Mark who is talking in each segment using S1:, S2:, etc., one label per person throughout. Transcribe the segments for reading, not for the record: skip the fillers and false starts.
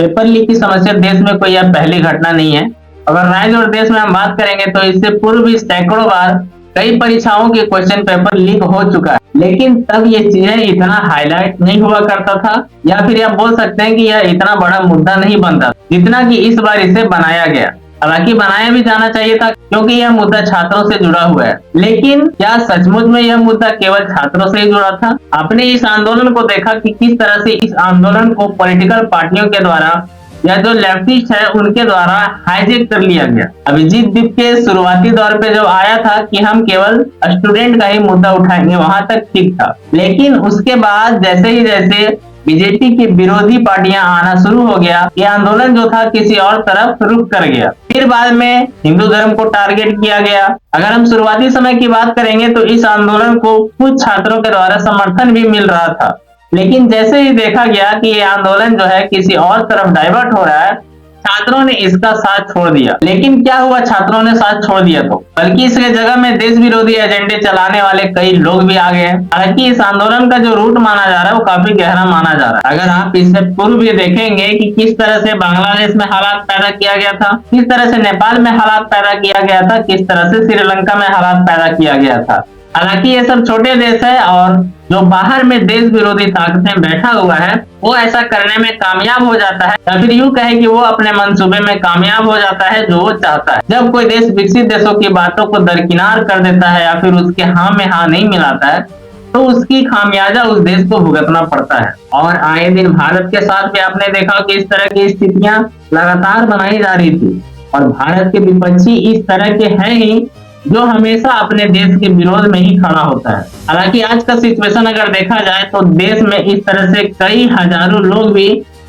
S1: Paper leak की समस्या देश में कोई अब पहली घटना नहीं है। अगर राज्य और देश में हम बात करेंगे तो इससे पूर्व भी सैकड़ों बार कई परीक्षाओं के क्वेश्चन पेपर लीक हो चुका है, लेकिन तब ये चीजें इतना हाईलाइट नहीं हुआ करता था, या फिर आप बोल सकते हैं कि यह इतना बड़ा मुद्दा नहीं बनता जितना कि इस बार इसे बनाया गया। हालांकि बनाया भी जाना चाहिए था क्योंकि यह मुद्दा छात्रों से जुड़ा हुआ है, लेकिन क्या सचमुच में यह मुद्दा केवल छात्रों से ही जुड़ा था? आपने इस आंदोलन को देखा कि किस तरह से इस आंदोलन को पॉलिटिकल पार्टियों के द्वारा या जो लेफ्टिस्ट है उनके द्वारा हाईजेक कर लिया गया। अभिजीत दीप के शुरुआती दौर पे जब आया था कि हम केवल स्टूडेंट का ही मुद्दा उठाएंगे, वहां तक ठीक था, लेकिन उसके बाद जैसे बीजेपी की विरोधी पार्टियां आना शुरू हो गया, ये आंदोलन जो था किसी और तरफ रुख कर गया। फिर बाद में हिंदू धर्म को टारगेट किया गया। अगर हम शुरुआती समय की बात करेंगे तो इस आंदोलन को कुछ छात्रों के द्वारा समर्थन भी मिल रहा था, लेकिन जैसे ही देखा गया कि ये आंदोलन जो है किसी और तरफ डाइवर्ट हो रहा है, छात्रों ने इसका साथ छोड़ दिया। लेकिन क्या हुआ, छात्रों ने साथ छोड़ दिया तो बल्कि इसके जगह में देश विरोधी एजेंडे चलाने वाले कई लोग भी आ गए हैं। हालांकि इस आंदोलन का जो रूट माना जा रहा है वो काफी गहरा माना जा रहा है। अगर आप इससे पूर्व भी देखेंगे कि किस तरह से बांग्लादेश में हालात पैदा किया गया था, किस तरह से नेपाल में हालात पैदा किया गया था, किस तरह से श्रीलंका में हालात पैदा किया गया था। हालांकि ये सब छोटे देश है और जो बाहर में देश विरोधी ताकतें बैठा हुआ है वो ऐसा करने में कामयाब हो जाता है, या फिर यूं कहे कि वो अपने मंसूबे में कामयाब हो जाता है जो वो चाहता है। जब कोई देश विकसित देशों की बातों को दरकिनार कर देता है या फिर उसके हाँ में हाँ नहीं मिलाता है तो उसकी खामियाजा उस देश को भुगतना पड़ता है। और आए दिन भारत के साथ भी आपने देखा कि इस तरह की स्थितियां लगातार बनाई जा रही थी, और भारत के विपक्षी इस तरह के हैं ही जो हमेशा अपने देश के विरोध में ही खड़ा होता है। हालांकि आज का सिचुएशन अगर देखा जाए तो देश में इस तरह से कई हजारों लोग भी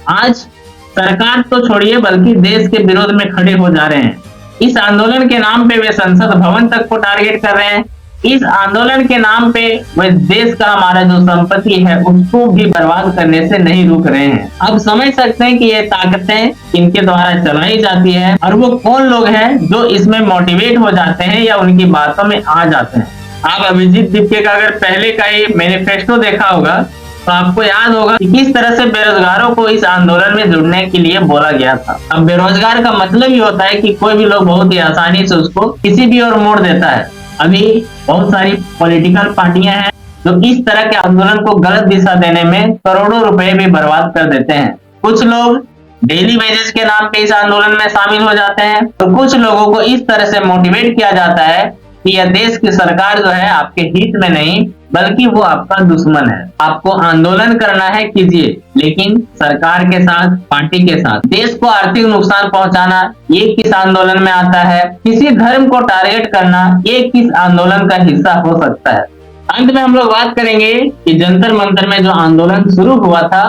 S1: आज सरकार तो छोड़िए बल्कि देश के विरोध में खड़े हो जा रहे हैं। इस आंदोलन के नाम पे वे संसद भवन तक को टारगेट कर रहे हैं। इस आंदोलन के नाम पे वे देश का हमारा जो संपत्ति है उसको भी बर्बाद करने से नहीं रुक रहे हैं। अब समझ सकते हैं कि ये ताकतें इनके द्वारा चलाई जाती है और वो कौन लोग हैं जो इसमें मोटिवेट हो जाते हैं या उनकी बातों में आ जाते हैं। आप अभिजीत दीपके का अगर पहले का ही मैनिफेस्टो देखा होगा तो आपको याद होगा कि किस तरह से बेरोजगारों को इस आंदोलन में जुड़ने के लिए बोला गया था। अब बेरोजगार का मतलब ही होता है कि कोई भी लोग बहुत ही आसानी से उसको किसी भी ओर मोड़ देता है। अभी बहुत सारी पॉलिटिकल पार्टियां हैं जो इस तरह के आंदोलन को गलत दिशा देने में करोड़ों रुपए भी बर्बाद कर देते हैं। कुछ लोग डेली वेजेस के नाम पे इस आंदोलन में शामिल हो जाते हैं, तो कुछ लोगों को इस तरह से मोटिवेट किया जाता है कि यह देश की सरकार जो है आपके हित में नहीं बल्कि वो आपका दुश्मन है। आपको आंदोलन करना है कीजिए, लेकिन सरकार के साथ, पार्टी के साथ। देश को आर्थिक नुकसान पहुंचाना ये किस आंदोलन में आता है? किसी धर्म को टारगेट करना ये किस आंदोलन का हिस्सा हो सकता है? अंत में हम लोग बात करेंगे कि जंतर मंतर में जो आंदोलन शुरू हुआ था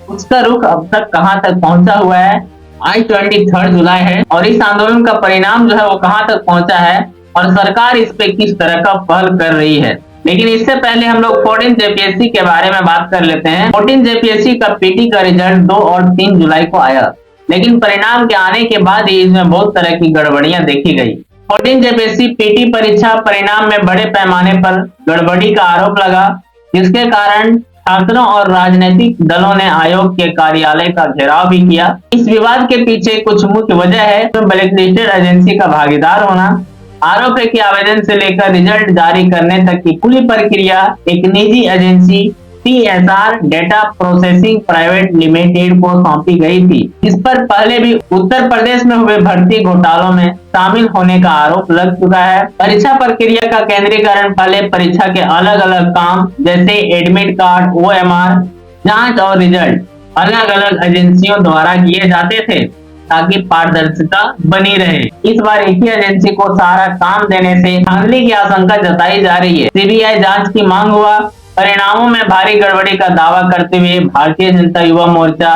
S1: उसका रुख अब तक कहां तक पहुंचा हुआ है। आज 23 जुलाई है और इस आंदोलन का परिणाम जो है वो कहां तक पहुंचा है और सरकार इस पे किस तरह का पहल कर रही है। लेकिन इससे पहले हम लोग 14 जेपीएससी के बारे में बात कर लेते हैं। 14 जेपीएससी का पीटी का रिजल्ट 2 और 3 जुलाई को आया, लेकिन परिणाम के आने के बाद ही इसमें बहुत तरह की गड़बड़ियां देखी गई। 14 जेपीएससी पीटी परीक्षा परिणाम में बड़े पैमाने पर गड़बड़ी का आरोप लगा, जिसके कारण छात्रों और राजनीतिक दलों ने आयोग के कार्यालय का घेराव भी किया। इस विवाद के पीछे कुछ मुख्य वजह है तो ब्लैकलिस्टेड एजेंसी का भागीदार होना। आरोप है कि आवेदन से लेकर रिजल्ट जारी करने तक की पूरी प्रक्रिया एक निजी agency TSR data processing private limited को सौंपी गई थी। इस पर पहले भी उत्तर प्रदेश में हुए भर्ती घोटालों में शामिल होने का आरोप लग चुका है। परीक्षा प्रक्रिया का केंद्रीकरण पहले परीक्षा के अलग अलग काम जैसे एडमिट कार्ड, ओएमआर, जांच और रिजल्ट अलग अलग एजेंसियों द्वारा किए जाते थे ताकि पारदर्शिता बनी रहे। इस बार एक ही एजेंसी को सारा काम देने से धांधली की आशंका जताई जा रही है। सीबीआई जांच की मांग हुआ। परिणामों में भारी गड़बड़ी का दावा करते हुए भारतीय जनता युवा मोर्चा,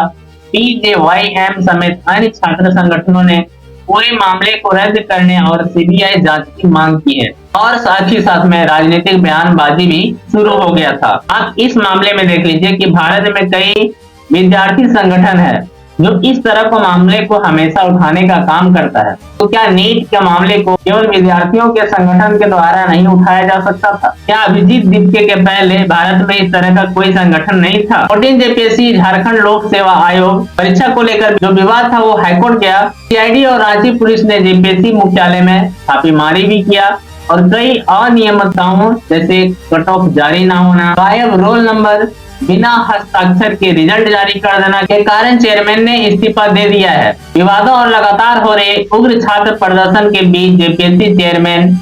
S1: पीजेवाईएम समेत अन्य छात्र संगठनों ने पूरे मामले को रद्द करने और सीबीआई जांच की मांग की है और साथ ही साथ में राजनीतिक बयानबाजी भी शुरू हो गया था। आप इस मामले में देख लीजिए कि भारत में कई विद्यार्थी संगठन है जो इस तरह के मामले को हमेशा उठाने का काम करता है। तो क्या नीट के मामले को केवल विद्यार्थियों के संगठन के द्वारा नहीं उठाया जा सकता था? क्या अभिजीत दीपके के पहले भारत में इस तरह का कोई संगठन नहीं था? 14 जेपीएससी झारखंड लोक सेवा आयोग परीक्षा को लेकर जो विवाद था वो हाईकोर्ट गया। सीआईडी और रांची पुलिस ने जेपीएससी मुख्यालय में छापेमारी भी किया और कई अनियमितताओं जैसे कट ऑफ जारी न होना, गायब रोल नंबर, बिना हस्ताक्षर के रिजल्ट जारी कर देना के कारण चेयरमैन ने इस्तीफा दे दिया है। विवादों और लगातार हो रहे उग्र छात्र प्रदर्शन के बीच जेपीएससी चेयरमैन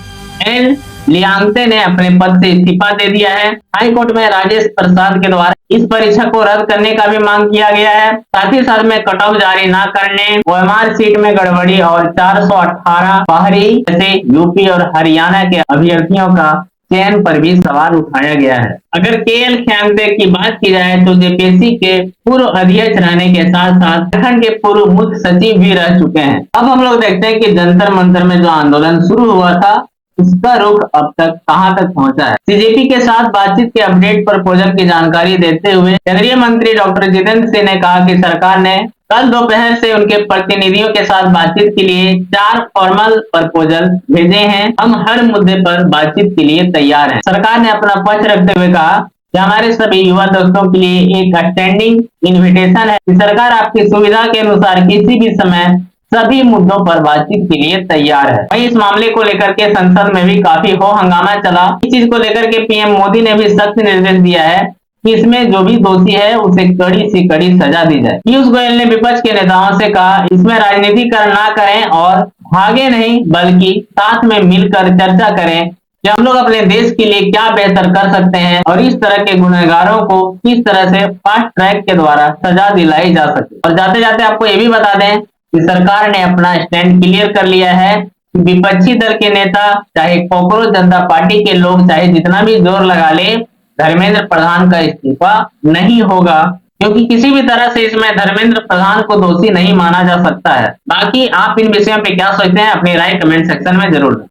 S1: एन लियांगते ने अपने पद से इस्तीफा दे दिया है। हाई कोर्ट में राजेश प्रसाद के द्वारा इस परीक्षा को रद्द करने का भी मांग किया गया है। साथ ही साथ में कट ऑफ जारी न करने, ओएमआर सीट में गड़बड़ी और 418 बाहरी जैसे यूपी और हरियाणा के अभ्यर्थियों का चयन पर भी सवाल उठाया गया है। अगर केएल ख्यांगते की बात की जाए तो जेपीएससी के पूर्व अध्यक्ष रहने के साथ साथ झारखंड के पूर्व मुख्य सचिव भी रह चुके हैं। अब हम लोग देखते हैं कि जंतर मंतर में जो आंदोलन शुरू हुआ था उसका रुख अब तक कहां तक पहुंचा है। सीजेपी के साथ बातचीत के अपडेट पर प्रोजेक्ट की जानकारी देते हुए केंद्रीय मंत्री डॉक्टर जितेंद्र सिंह ने कहा कि सरकार ने कल दोपहर से उनके प्रतिनिधियों के साथ बातचीत के लिए 4 फॉर्मल प्रपोजल भेजे हैं। हम हर मुद्दे पर बातचीत के लिए तैयार हैं। सरकार ने अपना पक्ष रखते हुए कहा कि हमारे सभी युवा दोस्तों के लिए एक स्टैंडिंग इन्विटेशन है कि सरकार आपकी सुविधा के अनुसार किसी भी समय सभी मुद्दों पर बातचीत के लिए तैयार है। वहीं इस मामले को लेकर के संसद में भी काफी हो हंगामा चला। इस चीज को लेकर के पीएम मोदी ने भी सख्त निर्देश दिया है कि इसमें जो भी दोषी है उसे कड़ी से कड़ी सजा दी जाए। पीयूष गोयल ने विपक्ष के नेताओं से कहा इसमें राजनीतिकरण ना करें और भागे नहीं बल्कि साथ में मिलकर चर्चा करें कि हम लोग अपने देश के लिए क्या बेहतर कर सकते हैं और इस तरह के गुनहगारों को किस तरह से फास्ट ट्रैक के द्वारा सजा दिलाई जा सके। और जाते जाते आपको ये भी बता दें कि सरकार ने अपना स्टैंड क्लियर कर लिया है कि विपक्षी दल के नेता चाहे कॉकरोच जनता पार्टी के लोग चाहे जितना भी जोर लगा ले, धर्मेंद्र प्रधान का इस्तीफा नहीं होगा, क्योंकि किसी भी तरह से इसमें धर्मेंद्र प्रधान को दोषी नहीं माना जा सकता है। बाकी आप इन विषयों पे क्या सोचते हैं अपनी राय कमेंट सेक्शन में जरूर दें।